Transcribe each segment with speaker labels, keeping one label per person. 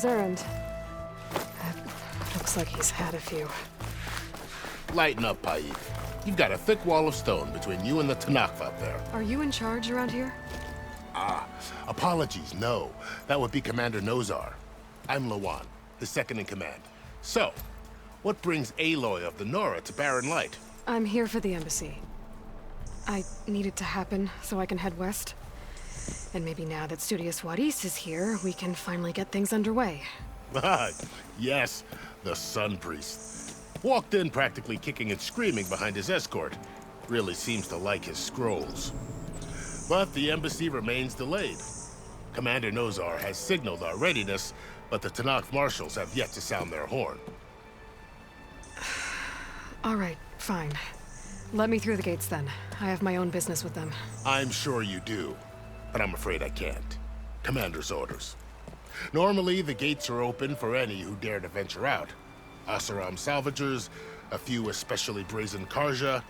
Speaker 1: errand. Looks like he's had a few.
Speaker 2: Lighten up, Paib. You've got a thick wall of stone between you and the Tenakth out there.
Speaker 1: Are you in charge around here?
Speaker 2: Apologies, no. That would be Commander Nozar. I'm Lawan, his second in command. So, what brings Aloy of the Nora to Barren Light?
Speaker 1: I'm here for the embassy. I need it to happen so I can head west. And maybe now that Studious Wadis is here, we can finally get things underway.
Speaker 2: Yes, the Sun Priest. Walked in practically kicking and screaming behind his escort. Really seems to like his scrolls. But the embassy remains delayed. Commander Nozar has signaled our readiness, but the Tenakth marshals have yet to sound their horn.
Speaker 1: All right, fine. Let me through the gates then. I have my own business with them.
Speaker 2: I'm sure you do, but I'm afraid I can't. Commander's orders. Normally, the gates are open for any who dare to venture out. Oseram salvagers, a few especially brazen Karja,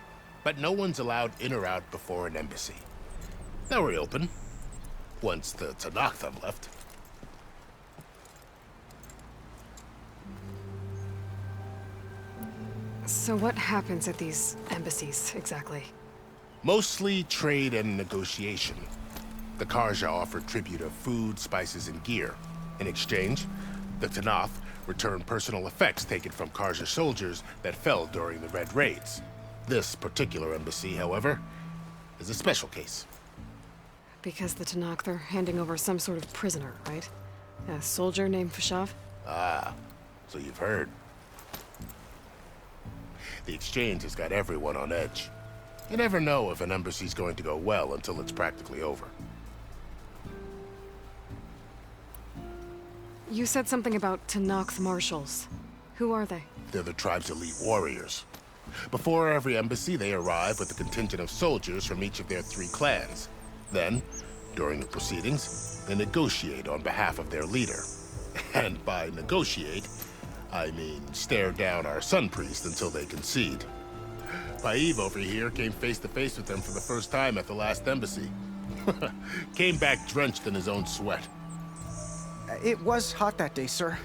Speaker 2: but no one's allowed in or out before an embassy. They'll reopen, once the Tenakth have left.
Speaker 1: So what happens at these embassies, exactly?
Speaker 2: Mostly trade and negotiation. The Karja offer tribute of food, spices, and gear. In exchange, the Tenakth return personal effects taken from Karja soldiers that fell during the Red Raids. This particular embassy, however, is a special case.
Speaker 1: Because the Tenakth are handing over some sort of prisoner, right? A soldier named Fashav?
Speaker 2: Ah, so you've heard. The exchange has got everyone on edge. You never know if an embassy's going to go well until it's practically over.
Speaker 1: You said something about Tenakth marshals. Who are they?
Speaker 2: They're the tribe's elite warriors. Before every embassy, they arrive with a contingent of soldiers from each of their 3 clans. Then, during the proceedings, they negotiate on behalf of their leader. And by negotiate, I mean stare down our Sun Priest until they concede. Paib over here came face to face with them for the first time at the last embassy. Came back drenched in his own sweat.
Speaker 3: It was hot that day, sir.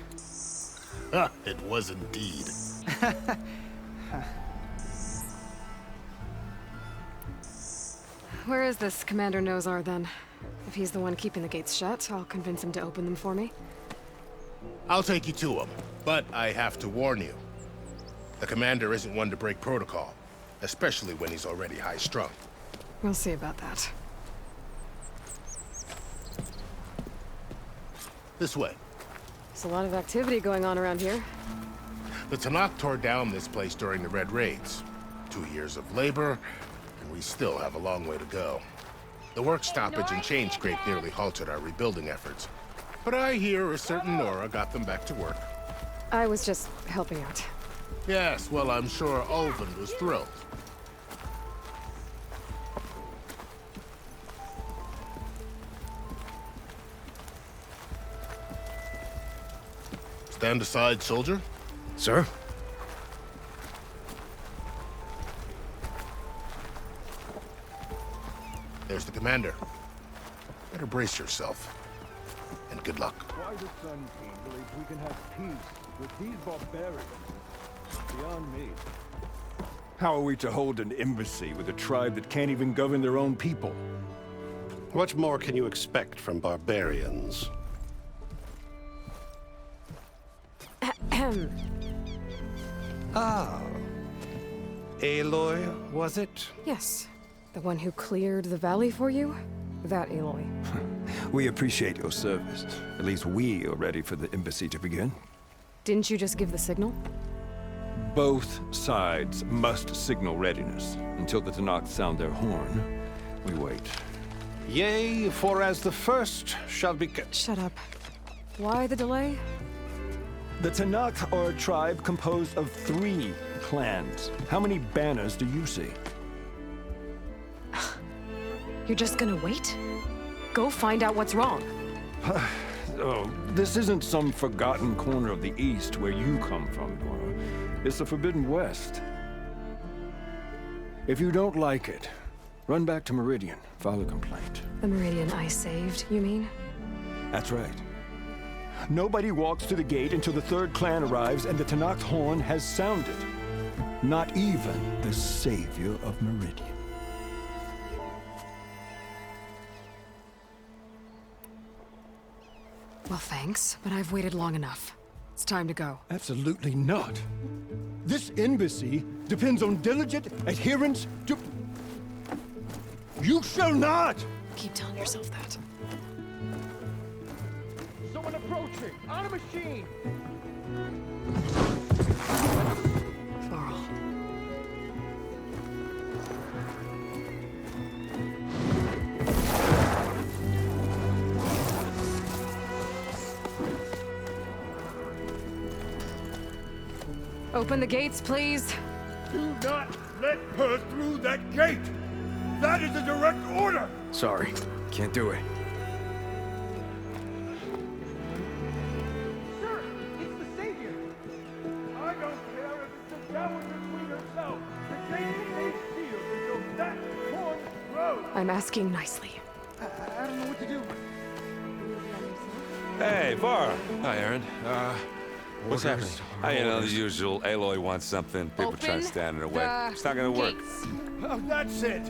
Speaker 2: It was indeed.
Speaker 1: Where is this Commander Nozar, then? If he's the one keeping the gates shut, I'll convince him to open them for me.
Speaker 2: I'll take you to him, but I have to warn you. The commander isn't one to break protocol, especially when he's already high-strung.
Speaker 1: We'll see about that.
Speaker 2: This way.
Speaker 1: There's a lot of activity going on around here.
Speaker 2: The Tenakth tore down this place during the Red Raids. 2 years of labor, and we still have a long way to go. The work stoppage and chain scrape nearly halted our rebuilding efforts. But I hear a certain Nora got them back to work.
Speaker 1: I was just helping out.
Speaker 2: Yes, well, I'm sure Ulvund was thrilled. Stand aside, soldier.
Speaker 4: Sir?
Speaker 2: There's the commander. Better brace yourself. And good luck.
Speaker 5: Why the Sun King believes we can have peace with these barbarians is beyond me.
Speaker 4: How are we to hold an embassy with a tribe that can't even govern their own people?
Speaker 6: What more can you expect from barbarians?
Speaker 4: Ah. Aloy, was it?
Speaker 1: Yes. The one who cleared the valley for you? That Aloy.
Speaker 4: We appreciate your service. At least we are ready for the embassy to begin.
Speaker 1: Didn't you just give the signal?
Speaker 4: Both sides must signal readiness. Until the Tenakth sound their horn, we wait.
Speaker 6: Yea, for as the first shall be...
Speaker 1: Shut up. Why the delay?
Speaker 4: The Tenakth are a tribe composed of 3 clans. How many banners do you see?
Speaker 1: You're just gonna wait? Go find out what's wrong.
Speaker 4: Oh, this isn't some forgotten corner of the East where you come from, Nora. It's the Forbidden West. If you don't like it, run back to Meridian, file a complaint.
Speaker 1: The Meridian I saved, you mean?
Speaker 4: That's right. Nobody walks to the gate until the third clan arrives and the Tenakth horn has sounded. Not even the savior of Meridian.
Speaker 1: Well, thanks, but I've waited long enough. It's time to go.
Speaker 4: Absolutely not. This embassy depends on diligent adherence to... You shall not!
Speaker 1: Keep telling yourself that.
Speaker 5: Someone approaching! On a machine!
Speaker 1: Varl. Open the gates, please.
Speaker 4: Do not let her through that gate! That is a direct order!
Speaker 3: Sorry, can't do it.
Speaker 5: Sir, it's the Savior!
Speaker 4: I don't care if it's a dowager queen herself. The gate remains sealed until that horn blows.
Speaker 1: I'm asking nicely.
Speaker 3: I don't know what to do.
Speaker 7: Hey, Var.
Speaker 8: Hi, Aaron. What's happening?
Speaker 7: You know, the usual. Aloy wants something. People try to stand in her way. It's not gonna work.
Speaker 4: Oh, that's it!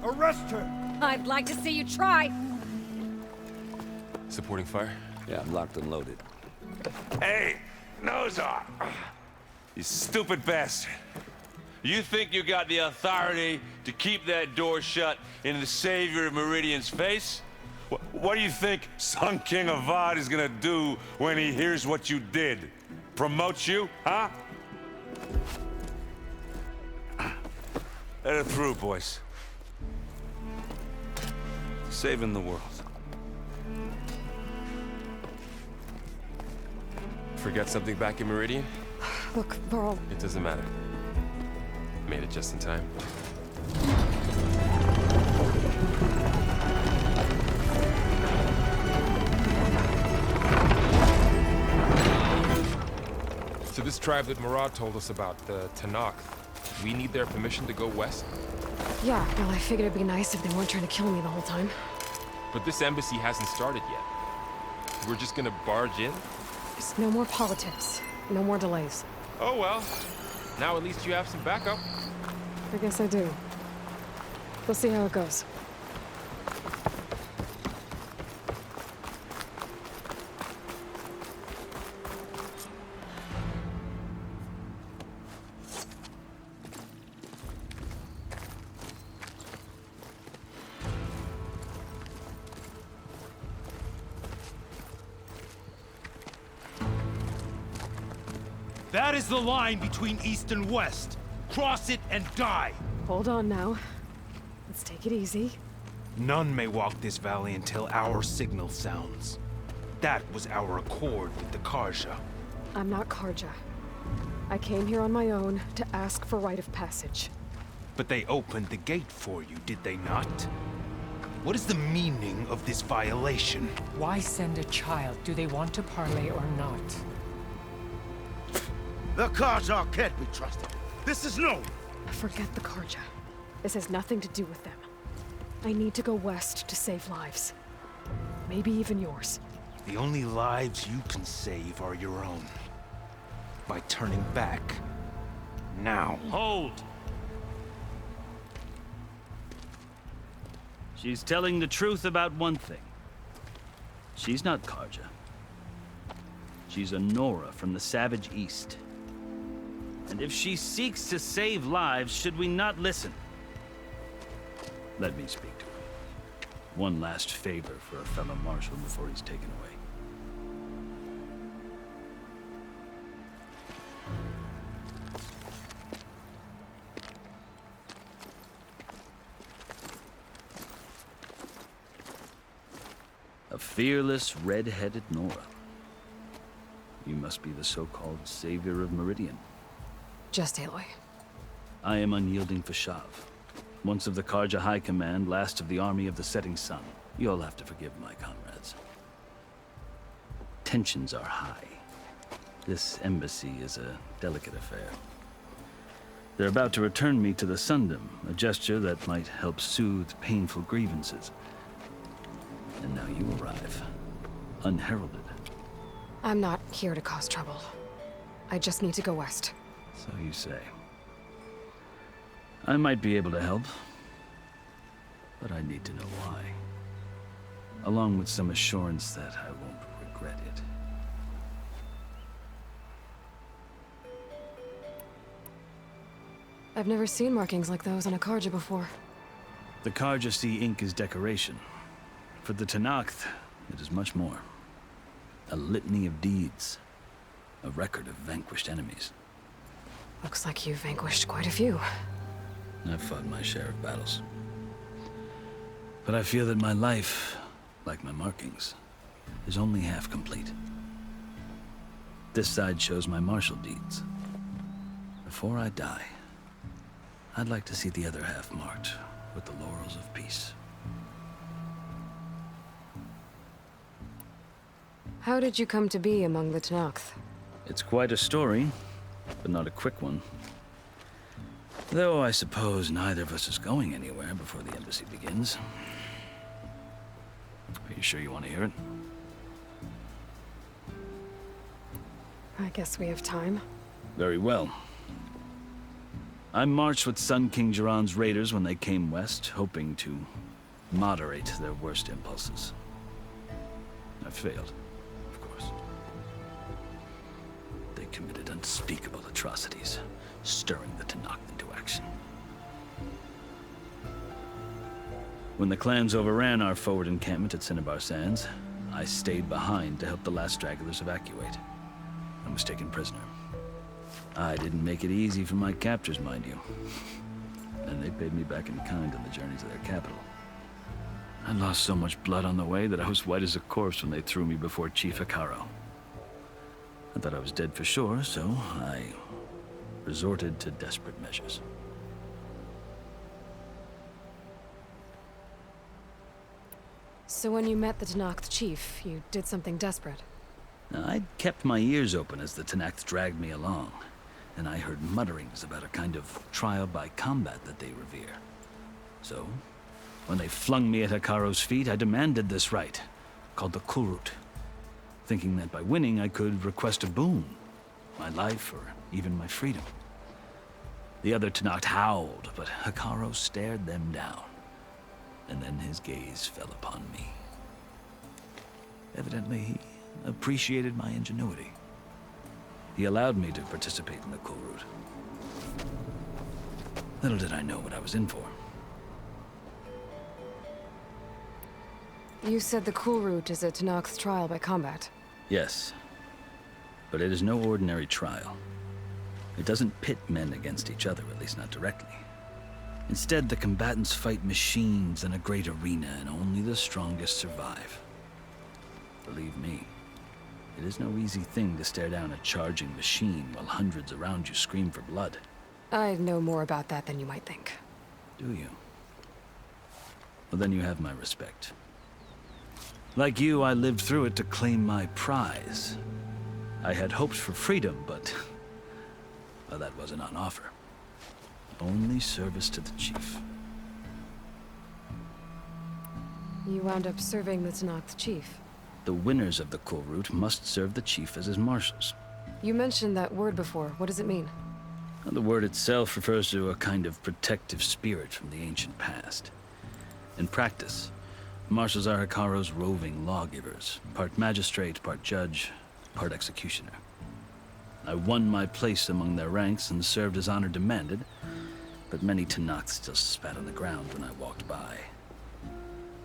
Speaker 4: Arrest her!
Speaker 9: I'd like to see you try.
Speaker 8: Supporting fire?
Speaker 7: Yeah, I'm locked and loaded. Hey, Nozar! You stupid bastard. You think you got the authority to keep that door shut in the Savior of Meridian's face? What do you think Sun King Avad is gonna do when he hears what you did? Promote you, huh? Let her through, boys. Saving the world.
Speaker 8: Forget something back in Meridian?
Speaker 1: Look, Varl,
Speaker 8: It doesn't matter. Made it just in time. So this tribe that Murad told us about, the Tenakth, we need their permission to go west?
Speaker 1: yeah, well, I figured it'd be nice if they weren't trying to kill me the whole time.
Speaker 8: But this embassy hasn't started yet. We're just gonna barge in?
Speaker 1: Just no more politics. No more delays.
Speaker 8: Oh well. Now at least you have some backup.
Speaker 1: I guess I do. We'll see how it goes.
Speaker 10: That is the line between East and West. Cross it and die.
Speaker 1: Hold on now. Let's take it easy.
Speaker 10: None may walk this valley until our signal sounds. That was our accord with the Karja.
Speaker 1: I'm not Karja. I came here on my own to ask for rite of passage.
Speaker 10: But they opened the gate for you, did they not? What is the meaning of this violation?
Speaker 11: Why send a child? Do they want to parley or not?
Speaker 12: The Karja can't be trusted. This is known.
Speaker 1: Forget the Karja. This has nothing to do with them. I need to go west to save lives. Maybe even yours.
Speaker 10: The only lives you can save are your own. By turning back. Now.
Speaker 13: Hold! She's telling the truth about one thing. She's not Karja. She's a Nora from the Savage East. And if she seeks to save lives, should we not listen? Let me speak to her. One last favor for a fellow marshal before he's taken away. A fearless, red-headed Nora. You must be the so-called savior of Meridian.
Speaker 1: Just Aloy.
Speaker 13: I am Unyielding Fashav. Once of the Karja High Command, last of the Army of the Setting Sun. You'll have to forgive my comrades. Tensions are high. This embassy is a delicate affair. They're about to return me to the Sundom, a gesture that might help soothe painful grievances. And now you arrive, unheralded.
Speaker 1: I'm not here to cause trouble. I just need to go west.
Speaker 13: So you say. I might be able to help, but I need to know why. Along with some assurance that I won't regret it.
Speaker 1: I've never seen markings like those on a Carja before.
Speaker 13: The Carja see ink as decoration. For the Tenakth, it is much more. A litany of deeds. A record of vanquished enemies.
Speaker 1: Looks like you've vanquished quite a few.
Speaker 13: I've fought my share of battles. But I feel that my life, like my markings, is only half complete. This side shows my martial deeds. Before I die, I'd like to see the other half marked with the laurels of peace.
Speaker 1: How did you come to be among the Tenakth?
Speaker 13: It's quite a story, but not a quick one. Though I suppose neither of us is going anywhere before the embassy begins. Are you sure you want to hear it?
Speaker 1: I guess we have time.
Speaker 13: Very well. I marched with Sun King Jiran's raiders when they came west, hoping to moderate their worst impulses. I failed, of course. They committed unspeakable atrocities, stirring the Tenakth into action. When the clans overran our forward encampment at Cinnabar Sands, I stayed behind to help the last stragglers evacuate. I was taken prisoner. I didn't make it easy for my captors, mind you. And they paid me back in kind on the journey to their capital. I lost so much blood on the way that I was white as a corpse when they threw me before Chief Hekarro. I thought I was dead for sure, so I resorted to desperate measures.
Speaker 1: So when you met the Tenakth chief, you did something desperate?
Speaker 13: Now, I'd kept my ears open as the Tenakth dragged me along, and I heard mutterings about a kind of trial by combat that they revere. So, when they flung me at Hekarro's feet, I demanded this right, called the Kulrut, thinking that by winning I could request a boon, my life or even my freedom. The other Tenakth howled, but Hekarro stared them down, and then his gaze fell upon me. Evidently, he appreciated my ingenuity. He allowed me to participate in the Kulrut. Little did I know what I was in for.
Speaker 1: You said the Kulrut is a Tenakth trial by combat.
Speaker 13: Yes, but it is no ordinary trial. It doesn't pit men against each other, at least not directly. Instead, the combatants fight machines in a great arena, and only the strongest survive. Believe me, it is no easy thing to stare down a charging machine while hundreds around you scream for blood.
Speaker 1: I know more about that than you might think.
Speaker 13: Do you? Well, then you have my respect. Like you, I lived through it to claim my prize. I had hoped for freedom, but well, that wasn't on offer. Only service to the chief.
Speaker 1: You wound up serving the Tenakth chief.
Speaker 13: The winners of the Kulrut must serve the chief as his marshals.
Speaker 1: You mentioned that word before. What does it mean?
Speaker 13: Well, the word itself refers to a kind of protective spirit from the ancient past. In practice, marshals are Hekarro's roving lawgivers, part magistrate, part judge, part executioner. I won my place among their ranks and served as honor demanded, but many Tenakth still spat on the ground when I walked by.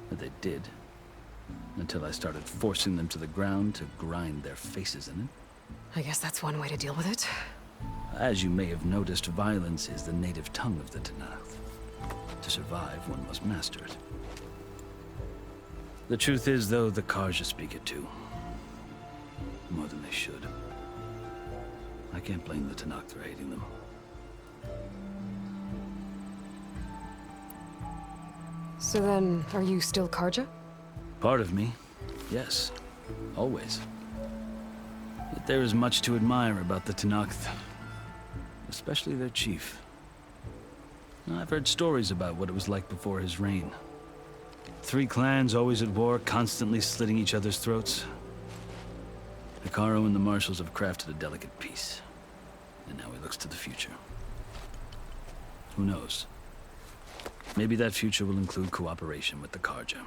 Speaker 13: But they did, until I started forcing them to the ground to grind their faces in it.
Speaker 1: I guess that's one way to deal with it.
Speaker 13: As you may have noticed, violence is the native tongue of the Tenakth. To survive, one must master it. The truth is, though, the Carja speak it too. More than they should. I can't blame the Tenakth for hating them.
Speaker 1: So then, are you still Carja?
Speaker 13: Part of me, yes. Always. Yet there is much to admire about the Tenakth. Especially their chief. I've heard stories about what it was like before his reign. 3 clans always at war, constantly slitting each other's throats. Hekarro and the Marshals have crafted a delicate peace. And now he looks to the future. Who knows? Maybe that future will include cooperation with the Carja.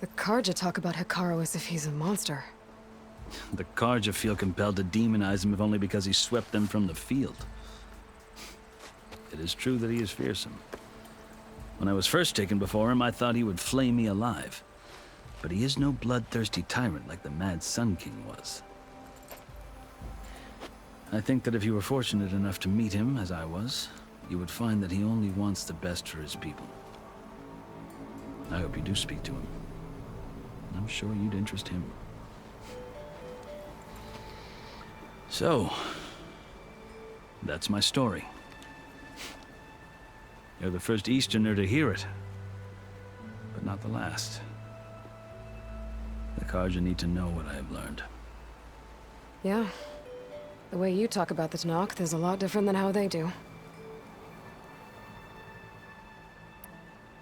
Speaker 1: The Carja talk about Hekarro as if he's a monster.
Speaker 13: The Carja feel compelled to demonize him if only because he swept them from the field. It is true that he is fearsome. When I was first taken before him, I thought he would flay me alive. But he is no bloodthirsty tyrant like the Mad Sun King was. I think that if you were fortunate enough to meet him, as I was, you would find that he only wants the best for his people. I hope you do speak to him. I'm sure you'd interest him. So, that's my story. You're the first Easterner to hear it, but not the last. The Carja need to know what I have learned.
Speaker 1: Yeah. The way you talk about the Tenakth is a lot different than how they do.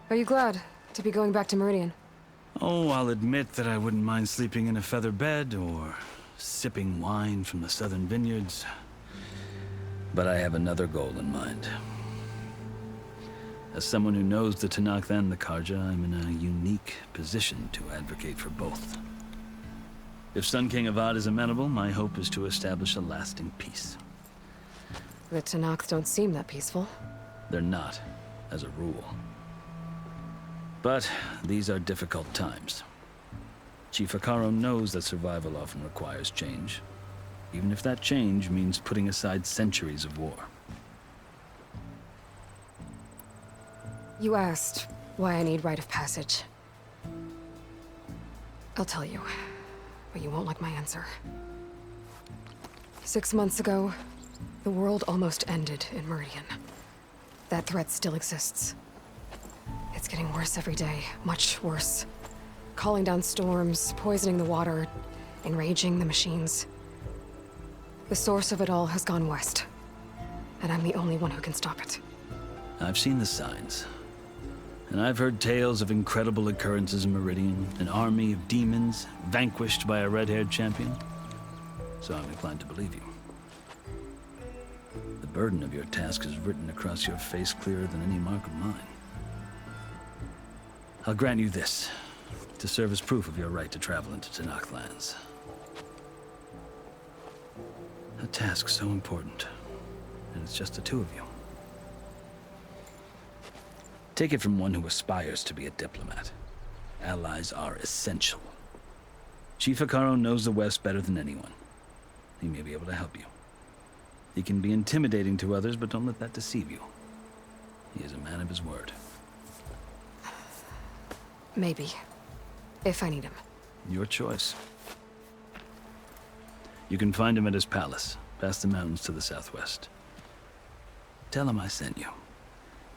Speaker 1: Are you glad to be going back to Meridian?
Speaker 13: Oh, I'll admit that I wouldn't mind sleeping in a feather bed or sipping wine from the southern vineyards. But I have another goal in mind. As someone who knows the Tenakth and the Carja, I'm in a unique position to advocate for both. If Sun King Avad is amenable, my hope is to establish a lasting peace.
Speaker 1: The Tenakth don't seem that peaceful.
Speaker 13: They're not, as a rule. But these are difficult times. Chief Hekarro knows that survival often requires change, even if that change means putting aside centuries of war.
Speaker 1: You asked why I need rite of passage. I'll tell you, but you won't like my answer. 6 months ago, the world almost ended in Meridian. That threat still exists. It's getting worse every day, much worse. Calling down storms, poisoning the water, enraging the machines. The source of it all has gone west, and I'm the only one who can stop it.
Speaker 13: I've seen the signs. And I've heard tales of incredible occurrences in Meridian, an army of demons vanquished by a red-haired champion. So I'm inclined to believe you. The burden of your task is written across your face clearer than any mark of mine. I'll grant you this, to serve as proof of your right to travel into Tenakth lands. A task so important, and it's just the two of you. Take it from one who aspires to be a diplomat. Allies are essential. Chief Hekarro knows the West better than anyone. He may be able to help you. He can be intimidating to others, but don't let that deceive you. He is a man of his word.
Speaker 1: Maybe. If I need him.
Speaker 13: Your choice. You can find him at his palace, past the mountains to the southwest. Tell him I sent you,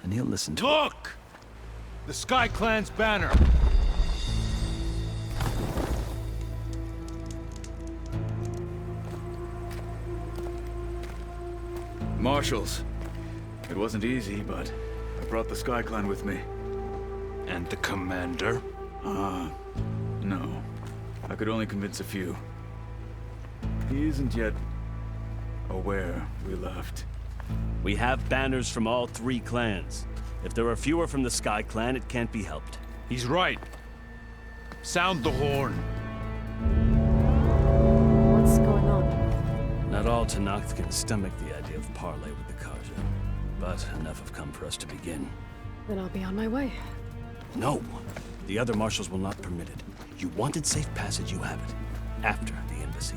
Speaker 13: and he'll listen to
Speaker 10: Look! The Sky Clan's banner!
Speaker 3: Marshals. It wasn't easy, but I brought the Sky Clan with me.
Speaker 10: And the commander?
Speaker 3: No. I could only convince a few. He isn't yet aware we left.
Speaker 9: We have banners from all 3 clans. If there are fewer from the Sky Clan, it can't be helped.
Speaker 10: He's right. Sound the horn.
Speaker 1: What's going on?
Speaker 13: Not all Tenakth can stomach the idea of parley with the Carja, but enough have come for us to begin.
Speaker 1: Then I'll be on my way.
Speaker 9: No. The other marshals will not permit it. You wanted safe passage, you have it. After the embassy.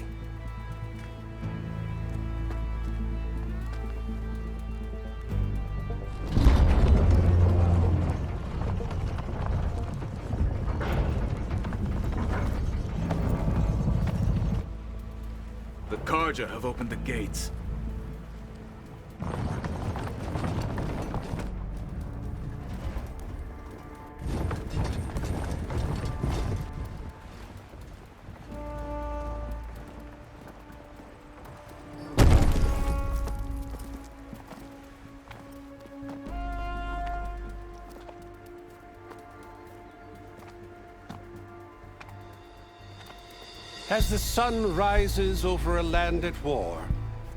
Speaker 3: The Carja have opened the gates.
Speaker 6: As the sun rises over a land at war,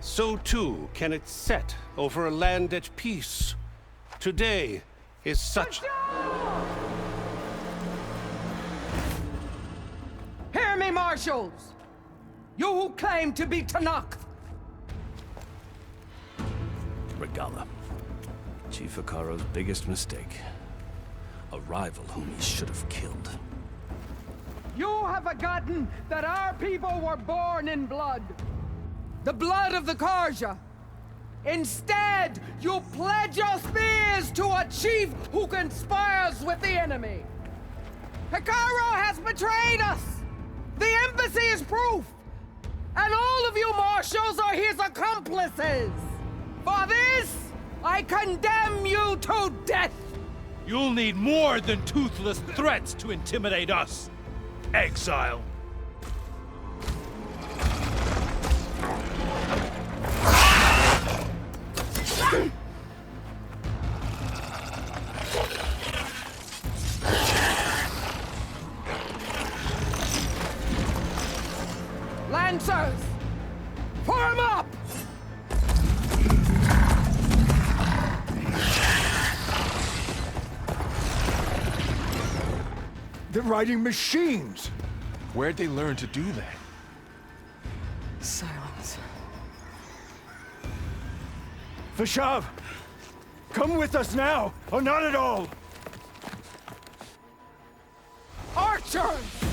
Speaker 6: so too can it set over a land at peace. Today is such...
Speaker 11: Hear me, marshals! You who claim to be Tenakth!
Speaker 9: Regalla. Chief Hekarro's biggest mistake. A rival whom he should have killed.
Speaker 11: You have forgotten that our people were born in blood. The blood of the Carja. Instead, you pledge your spears to a chief who conspires with the enemy. Hekarro has betrayed us! The embassy is proof! And all of you marshals are his accomplices! For this, I condemn you to death!
Speaker 10: You'll need more than toothless threats to intimidate us. Exile.
Speaker 11: Lancers! Form up!
Speaker 4: They're riding machines!
Speaker 8: Where'd they learn to do that?
Speaker 1: Silence.
Speaker 4: Vashav! Come with us now, or not at all!
Speaker 11: Archers!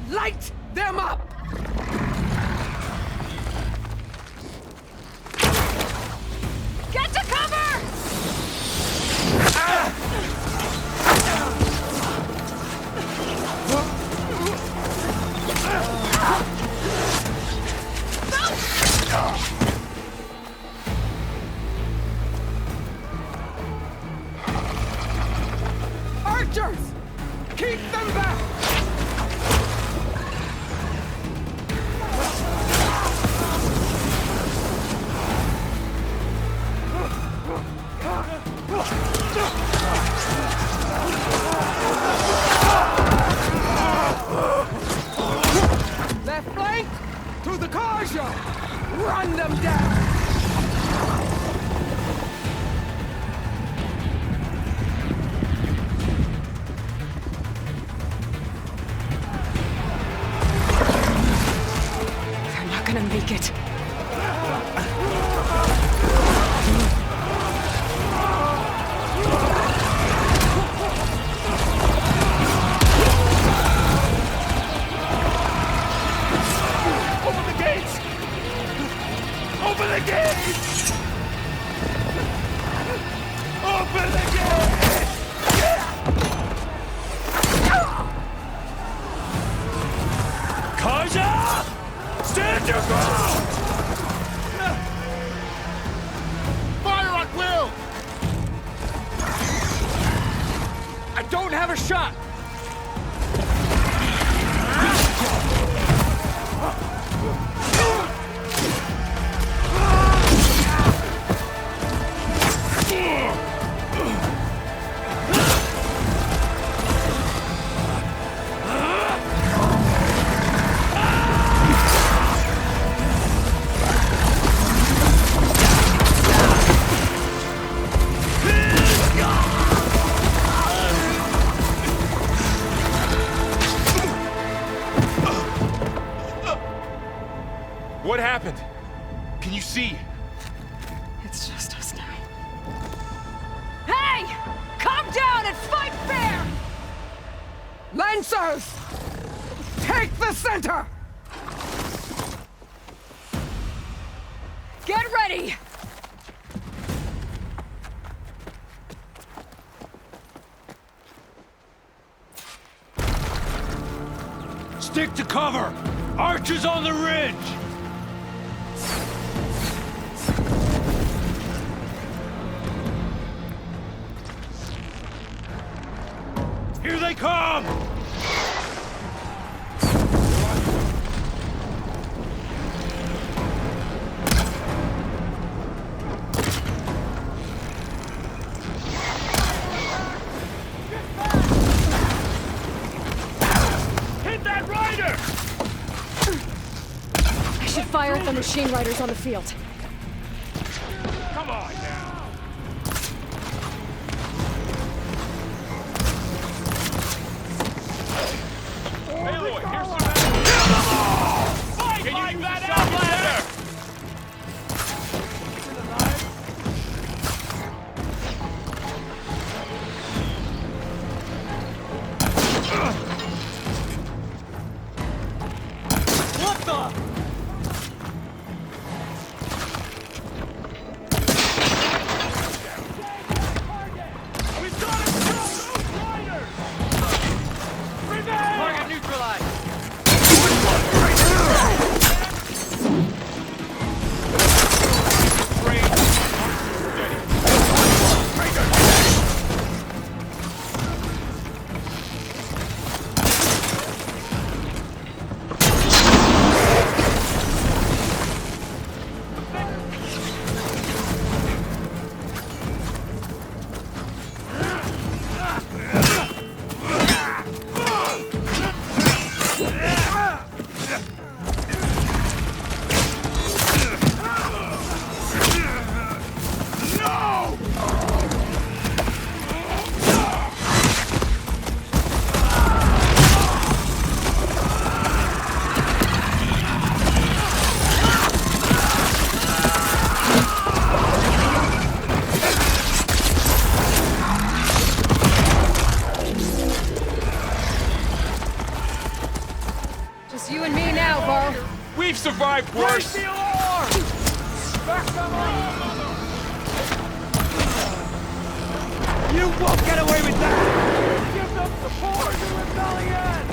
Speaker 11: Light them up!
Speaker 1: Get to cover!
Speaker 11: Archers! Keep them back! Left flank! To the Carja! Run them down!
Speaker 1: They're not gonna make it.
Speaker 10: Open the gates! Open the gates! Open the gates! Carja! Stand your ground!
Speaker 2: Fire at will!
Speaker 10: I don't have a shot!
Speaker 8: What happened? Can you see?
Speaker 1: It's just us now. Hey! Calm down and fight fair!
Speaker 11: Lancers! Take the center!
Speaker 1: Get ready!
Speaker 10: Stick to cover! Archers on the ridge! Here they come! Hit that rider!
Speaker 1: should fire at the machine riders on the field.
Speaker 7: Come on now. Aloy, here's some ammo. Kill them all! Fight! Can you use that Outlander?
Speaker 11: What the?
Speaker 7: Target neutralized.
Speaker 1: Just you and me now, Varl.
Speaker 7: We've survived worse.
Speaker 11: Raise the alarm! Back them up! You won't get away with that! Give them support, you rebellion!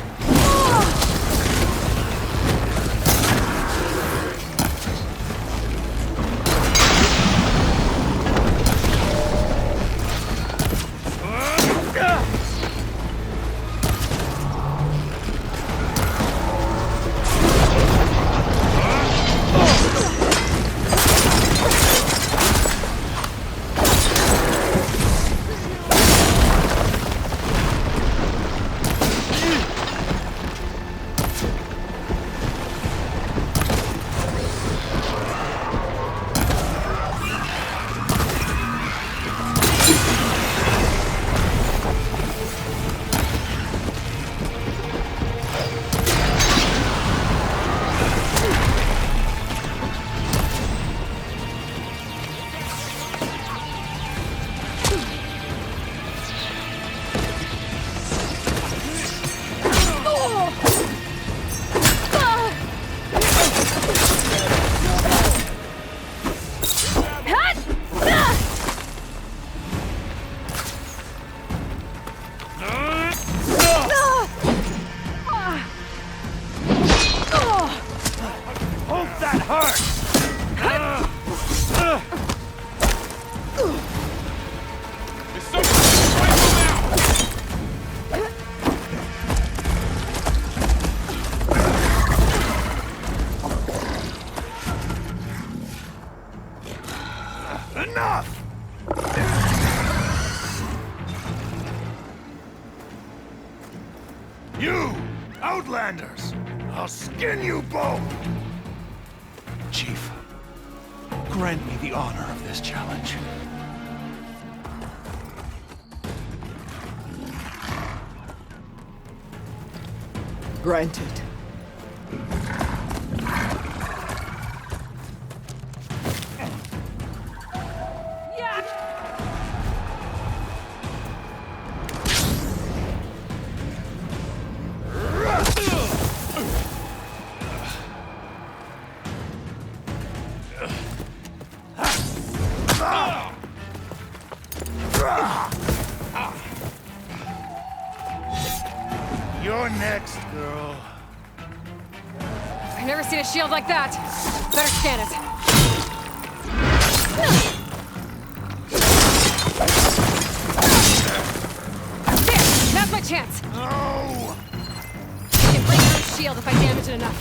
Speaker 12: Hope that hurts!
Speaker 7: Is someone right now?
Speaker 12: Enough! You, Outlanders! I'll skin you both!
Speaker 10: Chief, grant me the honor of this challenge.
Speaker 11: Granted.
Speaker 12: You're next, girl.
Speaker 1: I've never seen a shield like that. Better scan it. There! Now's my chance!
Speaker 12: No!
Speaker 1: I can break my shield if I damage it enough.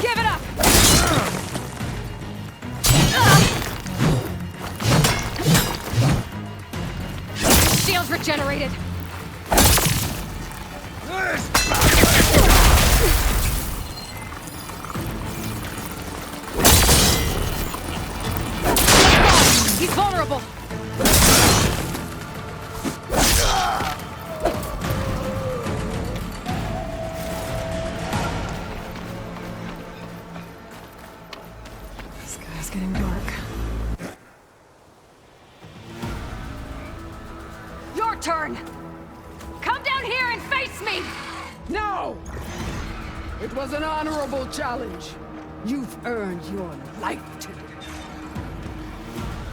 Speaker 1: Give it up! Shield's regenerated. trouble. It's getting dark.
Speaker 14: Your turn! Come down here and face me!
Speaker 11: No! It was an honorable challenge. You've earned your life today.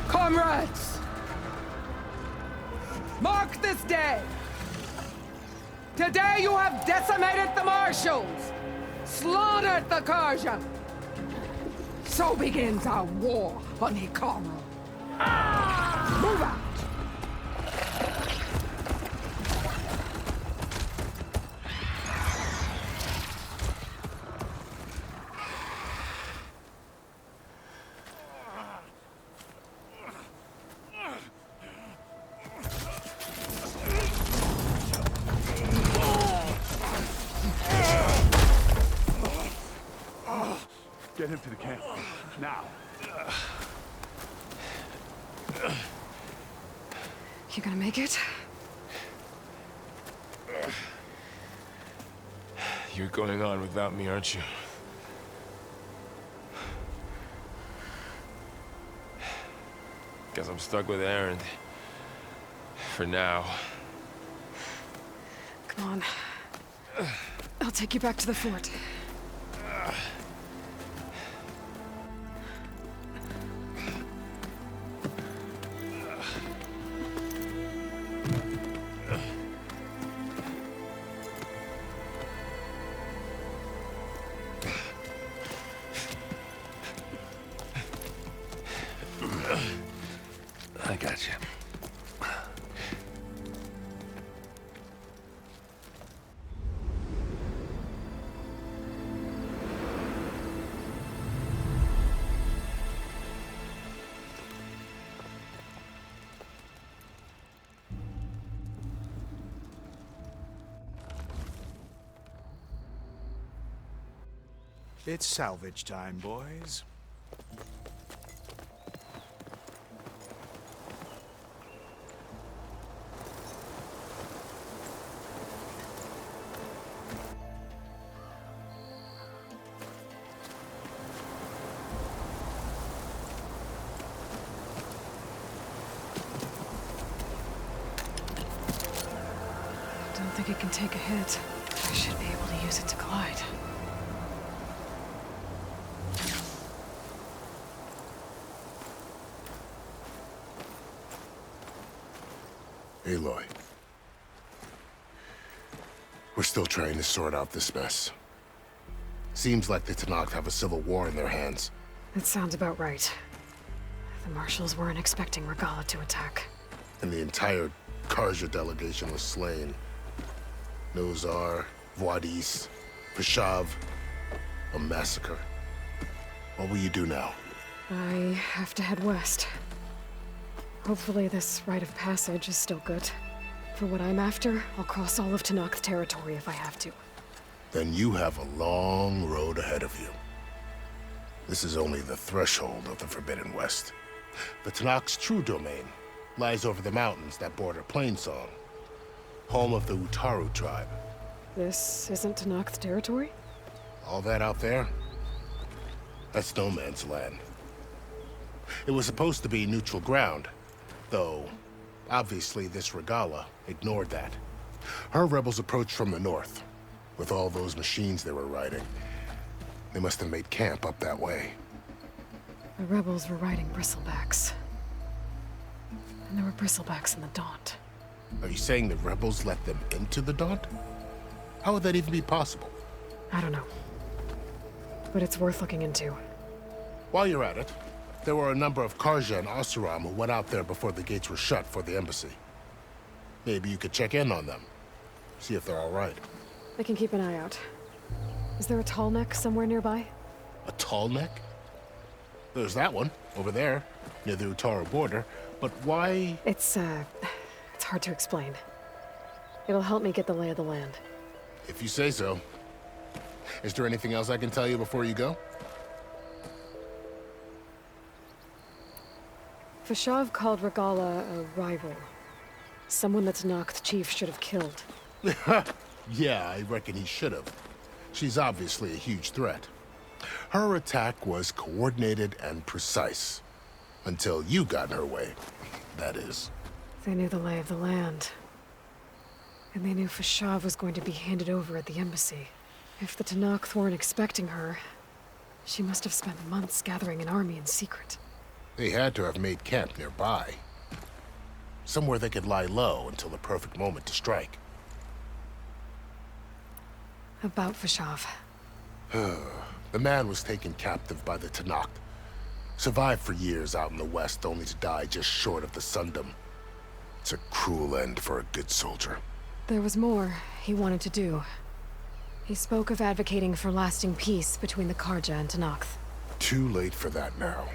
Speaker 11: Comrades! Mark this day! Today you have decimated the Marshals! Slaughtered the Karja! So begins our war on Hikaru. Move out!
Speaker 5: Get him to the camp. Now.
Speaker 1: You gonna make it?
Speaker 8: You're going on without me, aren't you? Guess I'm stuck with Erend. For now.
Speaker 1: Come on. I'll take you back to the fort.
Speaker 9: I got you.
Speaker 10: It's salvage time, boys.
Speaker 1: Don't think it can take a hit. I should be able to use it to glide.
Speaker 2: Aloy. We're still trying to sort out this mess. Seems like the Tenakth have a civil war in their hands.
Speaker 1: That sounds about right. The Marshals weren't expecting Regalla to attack.
Speaker 2: And the entire Karja delegation was slain. Nozar, Vuadis, Vashav. A massacre. What will you do now?
Speaker 1: I have to head west. Hopefully this rite of passage is still good. For what I'm after, I'll cross all of Tenakth territory if I have to.
Speaker 2: Then you have a long road ahead of you. This is only the threshold of the Forbidden West. The Tenakth's true domain lies over the mountains that border Plainsong, home of the Utaru tribe.
Speaker 1: This isn't Tenakth territory?
Speaker 2: All that out there? That's no man's land. It was supposed to be neutral ground, though obviously this Regalla ignored that. Her rebels approached from the north. With all those machines they were riding, they must have made camp up that way.
Speaker 1: The rebels were riding bristlebacks. And there were bristlebacks in the Daunt.
Speaker 2: Are you saying the rebels let them into the Daunt? How would that even be possible?
Speaker 1: I don't know. But it's worth looking into.
Speaker 2: While you're at it, there were a number of Karja and Oseram who went out there before the gates were shut for the embassy. Maybe you could check in on them. See if they're all right.
Speaker 1: I can keep an eye out. Is there a tall neck somewhere nearby?
Speaker 2: A tall neck? There's that one, over there, near the Utaru border. But why?
Speaker 1: It's hard to explain. It'll help me get the lay of the land.
Speaker 2: If you say so. Is there anything else I can tell you before you go?
Speaker 1: Fashav called Regala a rival. Someone that Tenakth chief should have killed.
Speaker 2: Yeah, I reckon he should have. She's obviously a huge threat. Her attack was coordinated and precise. Until you got in her way, that is.
Speaker 1: They knew the lay of the land. And they knew Fashav was going to be handed over at the embassy. If the Tenakth weren't expecting her, she must have spent months gathering an army in secret.
Speaker 2: They had to have made camp nearby. Somewhere they could lie low until the perfect moment to strike.
Speaker 1: About Fashav.
Speaker 2: The man was taken captive by the Tenakth. Survived for years out in the west, only to die just short of the Sundom. It's a cruel end for a good soldier.
Speaker 1: There was more he wanted to do. He spoke of advocating for lasting peace between the Karja and Tenakth.
Speaker 2: Too late for that now.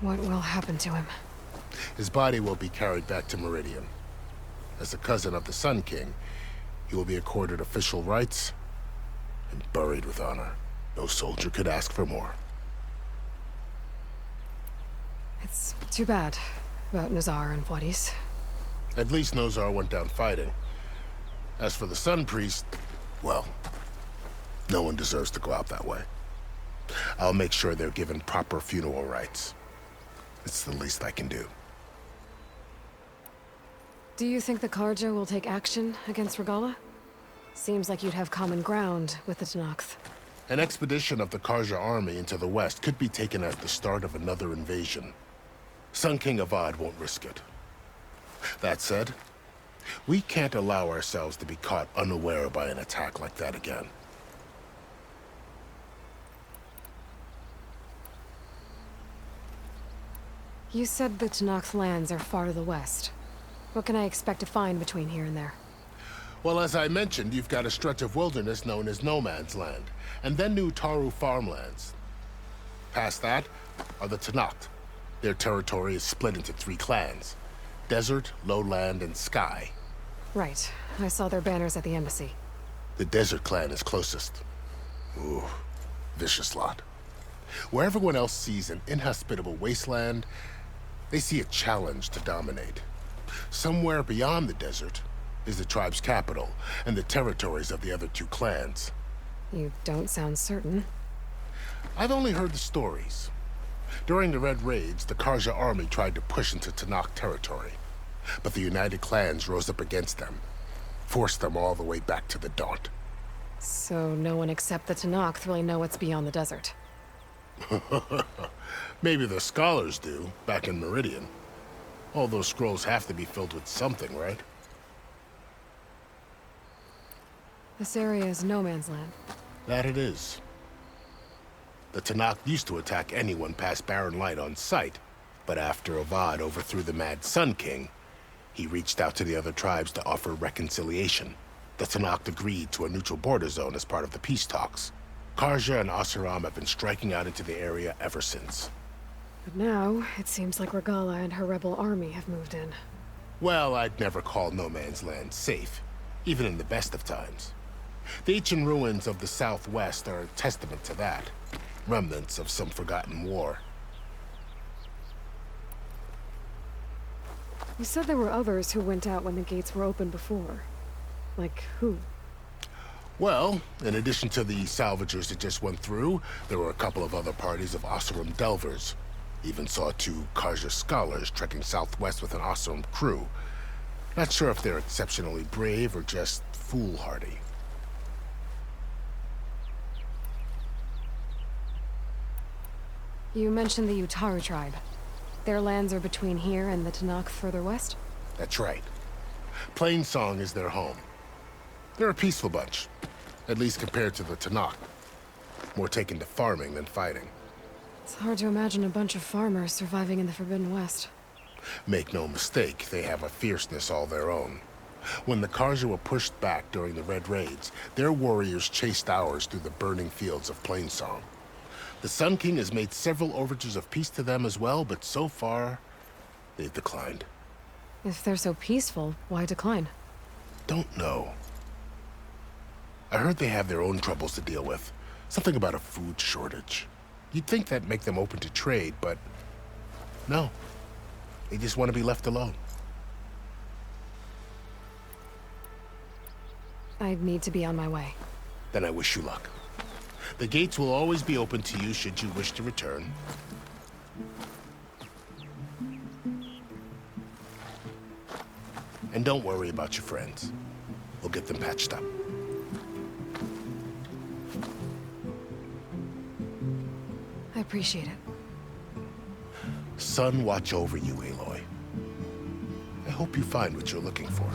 Speaker 1: What will happen to him?
Speaker 2: His body will be carried back to Meridian. As a cousin of the Sun King, he will be accorded official rights and buried with honor. No soldier could ask for more.
Speaker 1: It's too bad about Nazar and Wadis.
Speaker 2: At least Nozar went down fighting. As for the Sun Priest, well, no one deserves to go out that way. I'll make sure they're given proper funeral rites. It's the least I can do.
Speaker 1: Do you think the Karja will take action against Regala? Seems like you'd have common ground with the Tenakth.
Speaker 2: An expedition of the Karja army into the west could be taken as the start of another invasion. Sun King Avad won't risk it. That said, we can't allow ourselves to be caught unaware by an attack like that again.
Speaker 1: You said the Tenakth lands are far to the west. What can I expect to find between here and there?
Speaker 2: Well, as I mentioned, you've got a stretch of wilderness known as No Man's Land, and then New Taru farmlands. Past that are the Tenakth. Their territory is split into 3 clans: Desert, Lowland, and Sky.
Speaker 1: Right. I saw their banners at the embassy.
Speaker 2: The Desert clan is closest. Ooh, vicious lot. Where everyone else sees an inhospitable wasteland, they see a challenge to dominate. Somewhere beyond the desert is the tribe's capital and the territories of the other 2 clans.
Speaker 1: You don't sound certain.
Speaker 2: I've only heard the stories. During the Red Raids, the Karja army tried to push into Tenakth territory, but the United Clans rose up against them, forced them all the way back to the Daunt.
Speaker 1: So no one except the Tenakth really know what's beyond the desert.
Speaker 2: Maybe the scholars do, back in Meridian. All those scrolls have to be filled with something, right?
Speaker 1: This area is no man's land.
Speaker 2: That it is. The Tenakth used to attack anyone past Barren Light on sight, but after Avad overthrew the Mad Sun King, he reached out to the other tribes to offer reconciliation. The Tenakth agreed to a neutral border zone as part of the peace talks. Karja and Oseram have been striking out into the area ever since.
Speaker 1: But now, it seems like Regala and her rebel army have moved in.
Speaker 2: Well, I'd never call No Man's Land safe, even in the best of times. The ancient ruins of the Southwest are a testament to that. Remnants of some forgotten war.
Speaker 1: You said there were others who went out when the gates were open before. Like who?
Speaker 2: Well, in addition to the salvagers that just went through, there were a couple of other parties of Oseram delvers. Even saw 2 Karja scholars trekking southwest with an Oseram crew. Not sure if they're exceptionally brave or just foolhardy.
Speaker 1: You mentioned the Utaru tribe. Their lands are between here and the Tenakth further west?
Speaker 2: That's right. Plainsong is their home. They're a peaceful bunch, at least compared to the Tenakth. More taken to farming than fighting.
Speaker 1: It's hard to imagine a bunch of farmers surviving in the Forbidden West.
Speaker 2: Make no mistake, they have a fierceness all their own. When the Karja were pushed back during the Red Raids, their warriors chased ours through the burning fields of Plainsong. The Sun King has made several overtures of peace to them as well, but so far, they've declined.
Speaker 1: If they're so peaceful, why decline?
Speaker 2: Don't know. I heard they have their own troubles to deal with. Something about a food shortage. You'd think that'd make them open to trade, but no. They just want to be left alone.
Speaker 1: I need to be on my way.
Speaker 2: Then I wish you luck. The gates will always be open to you should you wish to return. And don't worry about your friends. We'll get them patched up.
Speaker 1: I appreciate it.
Speaker 2: Sun watch over you, Aloy. I hope you find what you're looking for.